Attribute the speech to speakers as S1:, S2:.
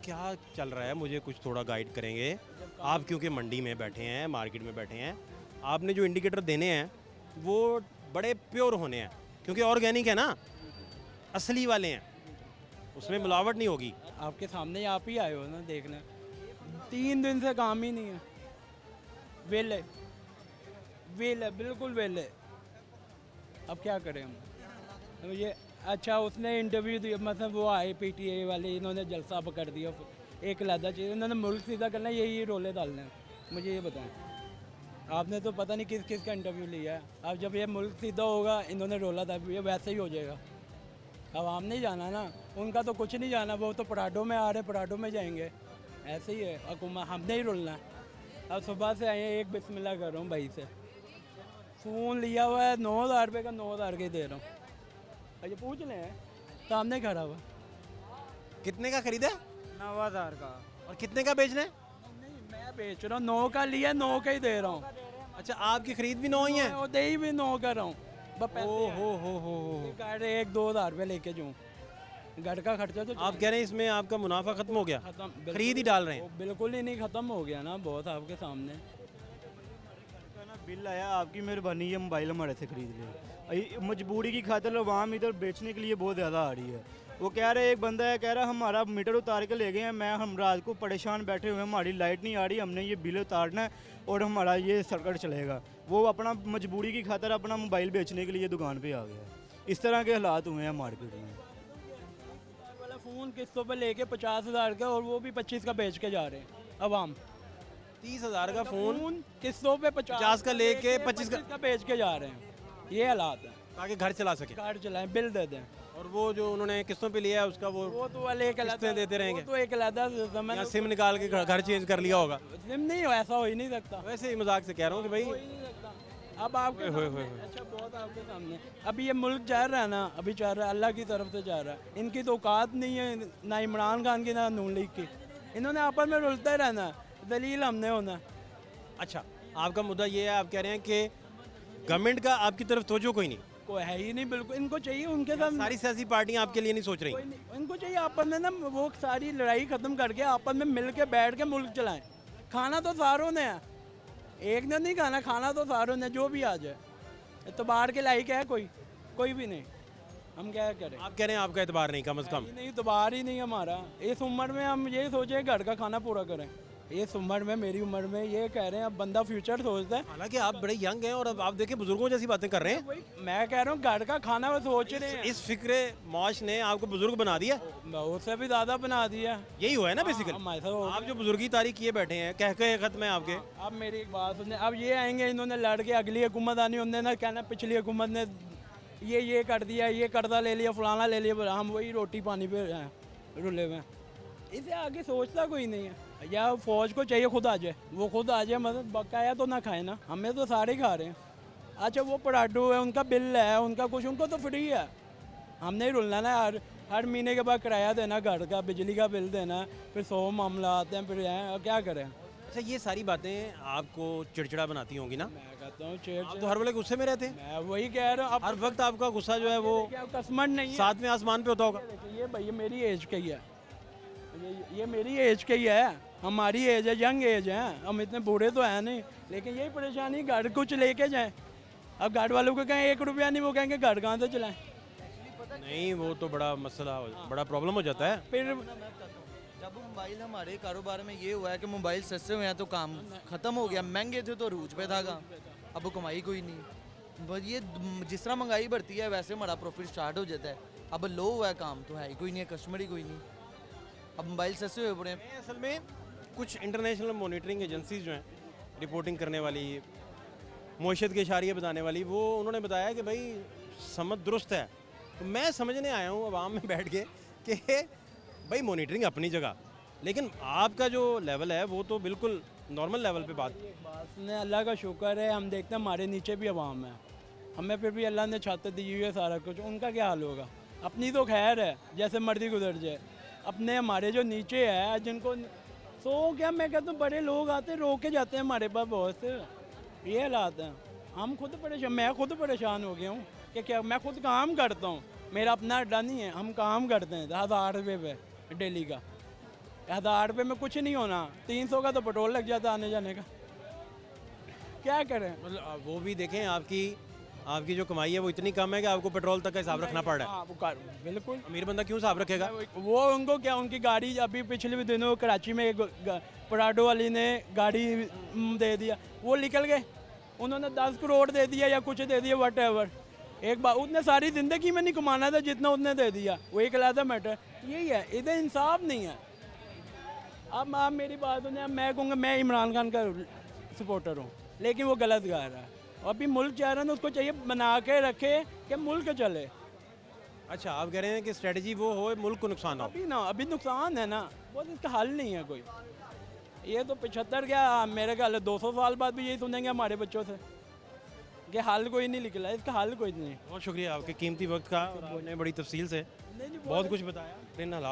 S1: क्या चल रहा है, मुझे कुछ थोड़ा गाइड करेंगे आप, क्योंकि मंडी में बैठे हैं, मार्केट में बैठे हैं। आपने जो इंडिकेटर देने हैं वो बड़े प्योर होने हैं, क्योंकि ऑर्गेनिक है ना, असली वाले हैं, उसमें मिलावट नहीं होगी।
S2: आपके सामने ही आप ही आए हो ना देखने। 3 दिन से काम ही नहीं है, वेले वेले बिल्कुल वेले। अब क्या करें हम। तो ये अच्छा उसने इंटरव्यू दिया, मतलब वो आए पीटीए वाले, इन्होंने जलसा पकड़ दिया, एक लहदा चाहिए, इन्होंने मुल्क सीधा करना, यही रोले डालने हैं। मुझे ये बताएं, आपने तो पता नहीं किस किस का इंटरव्यू लिया है। अब जब ये मुल्क सीधा होगा, इन्होंने रोला था, ये वैसे ही हो जाएगा। अब हम नहीं जाना ना, उनका तो कुछ नहीं जाना, वो तो पराठों में आ रहे, पराठों में जाएंगे, ऐसे ही है। हुकूमत हमने ही रुलना है। अब सुबह से आए, एक बिस्मिल्लाह कर रहा हूँ भाई से, फ़ोन लिया हुआ है 9,000 रुपये का, 9,000 के दे रहा हूँ। अच्छा पूछ लें, सामने खड़ा हुआ।
S1: कितने का खरीदा है
S2: 9,000 का।
S1: और कितने का बेचना है?
S2: नहीं मैं बेच रहा हूँ, 9 का लिया, 9 का ही दे रहा हूँ।
S1: अच्छा, आपकी खरीद भी 9 ही है?
S2: वो दे ही भी 9 कर रहा हूँ, बस पैसे
S1: ओ
S2: हैं।
S1: हो।
S2: गाड़ी 1-2 हज़ार रुपये लेके जाऊँ, घर का खर्चा तो
S1: आप कह रहे हैं इसमें आपका मुनाफा खत्म हो गया,
S2: खत्म,
S1: खरीद ही डाल रहे हैं।
S2: वो बिल्कुल ही नहीं, ख़त्म हो गया ना, बहुत आपके सामने।
S3: का ना बिल आया, आपकी मेहरबानी ये मोबाइल हमारे से खरीद लिया। मजबूरी की खातिर अवाम इधर बेचने के लिए बहुत ज़्यादा आ रही है। वो कह रहे, एक बंदा है कह रहा हमारा मीटर उतार के ले गए हैं, हम रात को परेशान बैठे हुए हैं, हमारी लाइट नहीं आ रही, हमने ये बिल उतारना है और हमारा ये सर्किट चलेगा। वो अपना मजबूरी की खातिर अपना मोबाइल बेचने के लिए दुकान पे आ गया है। इस तरह के हालात हुए हैं मार्केट में।
S2: वाला फ़ोन किस्तों पे लेके 50,000 का, और वो भी 25 का बेच के जा रहे हैं अवाम।
S1: 30,000 का फ़ोन
S2: किस्तों पे
S1: 50 का लेके 25
S2: का बेच के जा रहे हैं। ये हालात है,
S1: ताकि घर चला सके।
S2: कार्ड चलाएं, बिल दे दें।
S1: और वो जो उन्होंने किस्तों पे लिया है उसका
S2: वो तो वाले एक
S1: किस्तें देते रहेंगे।
S2: वो तो एक अलग
S1: या सिम निकाल के घर चेंज कर लिया होगा।
S2: सिम नहीं हो, ऐसा हो ही नहीं सकता,
S1: वैसे ही मजाक से कह रहा हूँ कि
S2: हो ही
S1: भाई
S2: नहीं सकता। अब आपके सामने, अच्छा बहुत आपके सामने अभी ये मुल्क जा रहा है ना, अभी जा रहा है, अल्लाह की तरफ से जा रहा है। इनकी तो औकात नहीं है, ना इमरान खान की ना नून लीग की। इन्होंने आपस में रुलते रहना है, दलील हमने होना।
S1: अच्छा, आपका मुद्दा ये है, आप कह रहे हैं कि गवर्नमेंट का आपकी तरफ तवज्जो कोई नहीं,
S2: कोई है ही नहीं, बिल्कुल। इनको चाहिए उनके साथ
S1: सारी सियासी पार्टियां आपके लिए नहीं सोच रही।
S2: कोई नहीं, इनको चाहिए आपस में ना, वो सारी लड़ाई खत्म करके आपस में मिल के बैठ के मुल्क चलाएं। खाना तो सारों ने है, एक ने नहीं खाना, खाना तो सारों ने, जो भी आ जाए। तो बाहर के लायक है कोई भी नहीं। हम क्या करें?
S1: आप कह रहे हैं आपका एतबार नहीं, कम से कम।
S2: नहीं, तो बाहर ही नहीं हमारा। इस उम्र में हम ये सोचे घर का खाना पूरा करें। इस उम्र में, मेरी उम्र में ये कह रहे हैं, अब बंदा फ्यूचर सोचता है।
S1: हालांकि आप बड़े यंग हैं और अब आप देखें बुजुर्गों जैसी बातें कर रहे हैं।
S2: वही मैं कह रहा हूँ, घर का खाना वो सोच रहे हैं।
S1: इस फिक्रे मौश ने आपको बुजुर्ग बना दिया,
S2: उससे भी ज़्यादा बना दिया।
S1: यही हुआ है ना बेसिकली।
S2: हमारे साथ हो
S1: आप जो बुजुर्गी तारीख किए बैठे हैं, कह के खत्म है आपके।
S2: अब मेरी एक बात सुनिए, अब ये आएंगे, इन्होंने लड़ के अगली हुकूमत आनी, उन्होंने ना कहना पिछली हुकूमत ने ये कर दिया, ये कर्जा ले लिया, फलाना ले लिया, हम वही रोटी पानी पे हैं रुले हुए। इसे आगे सोचता कोई नहीं है। या फौज को चाहिए खुद आ जाए, वो खुद आ जाए, मतलब बकाया तो ना खाए ना, हमें तो सारे खा रहे हैं। अच्छा वो पराठू है, उनका बिल है, उनका कुछ, उनको तो फ्री है। हमने ही रुलना ना, हर महीने के बाद किराया देना, घर का बिजली का बिल देना, फिर 100 मामला आते हैं, फिर हैं, क्या करें।
S1: अच्छा, ये सारी बातें आपको चिड़चिड़ा बनाती होंगी ना?
S2: मैं कहता हूँ
S1: आप तो हर वेले गुस्से में रहते हैं,
S2: मैं वही कह रहा हूँ।
S1: हर वक्त आपका गुस्सा जो है वो
S2: कस्टमर नहीं है,
S1: सातवें आसमान पे होता होगा।
S2: ये भैया मेरी एज का ही है, ये मेरी एज का ही है, हमारी एज है, यंग एज है, हम इतने बूढ़े तो हैं नहीं। लेकिन यही परेशानी, घर कुछ लेके जाएं। अब गार्ड वालों को कहें 1 रुपया नहीं, वो कहेंगे घर कहाँ से चलाएं।
S1: नहीं, वो तो बड़ा मसला, बड़ा प्रॉब्लम हो जाता है।
S2: फिर
S4: जब मोबाइल हमारे कारोबार में ये हुआ है कि मोबाइल सस्ते हुए हैं तो काम ख़त्म हो गया, महंगे थे तो रूज पे था का, अब कमाई कोई नहीं। बस ये जिस तरह महंगाई बढ़ती है वैसे हमारा प्रॉफिट स्टार्ट हो जाता है। अब लो हुआ है काम तो है ही कोई नहीं है, कस्टमर ही कोई नहीं, अब मोबाइल सस्ते हुए पड़े हैं।
S1: असल में कुछ इंटरनेशनल मॉनिटरिंग एजेंसीज जो हैं, रिपोर्टिंग करने वाली, मईशत के इशारे बताने वाली, वो उन्होंने बताया कि भाई समझ दुरुस्त है। तो मैं समझने आया हूँ आवाम में बैठ के कि भाई मॉनिटरिंग अपनी जगह, लेकिन आपका जो लेवल है वो तो बिल्कुल नॉर्मल लेवल पे बात।
S2: ने अल्लाह का शुक्र है, हम देखते हैं हमारे नीचे भी आवाम है, हमें फिर भी अल्लाह ने छाते दी हुई है, सारा कुछ। उनका क्या हाल होगा? अपनी तो खैर है, जैसे मर्जी गुजर जाए। अपने हमारे जो नीचे है, जिनको क्या मैं कहता हूँ, बड़े लोग आते रोक के जाते हैं हमारे पास बहुत से, ये हालात हैं। हम खुद परेशान, मैं खुद परेशान हो गया हूँ कि क्या, मैं खुद काम करता हूँ, मेरा अपना अड्डा नहीं है, हम काम करते हैं 1000 रुपये पे डेली का। 1000 रुपये में कुछ नहीं होना, 300 का तो पेट्रोल लग जाता आने जाने का, क्या करें।
S1: मतलब वो भी देखें, आपकी जो कमाई है वो इतनी कम है कि आपको पेट्रोल तक का हिसाब रखना पड़ रहा है।
S2: हाँ, बिल्कुल।
S1: अमीर बंदा क्यों हिसाब रखेगा?
S2: वो उनको क्या, उनकी गाड़ी अभी पिछले दिनों कराची में एक पराडो वाली ने गाड़ी दे दिया, वो निकल गए, उन्होंने 10 करोड़ दे दिया या कुछ दे दिया, वट एवर। एक बार उसने सारी ज़िंदगी में नहीं कमाना था जितना उसने दे दिया, वो एक अलग मैटर। यही है, इधर इंसाफ नहीं है। अब आप मेरी बात सुने, अब मैं कहूँगा मैं इमरान खान का सपोर्टर हूँ, लेकिन वो गलत गा रहा है। अभी मुल्क चाह रहा है ना, उसको चाहिए बना के रखे कि मुल्क चले।
S1: अच्छा, आप कह रहे हैं कि स्ट्रेटजी वो हो मुल्क को नुकसान हो।
S2: अभी नुकसान है ना, वो इसका हल नहीं है कोई। ये तो 75 क्या मेरे ख्याल है 200 साल बाद भी यही सुनेंगे हमारे बच्चों से कि हल कोई नहीं निकला, इसका हल कोई नहीं।
S1: बहुत शुक्रिया आपके कीमती वक्त का, और आपने बड़ी तफसील से बहुत कुछ बताया। इन हालात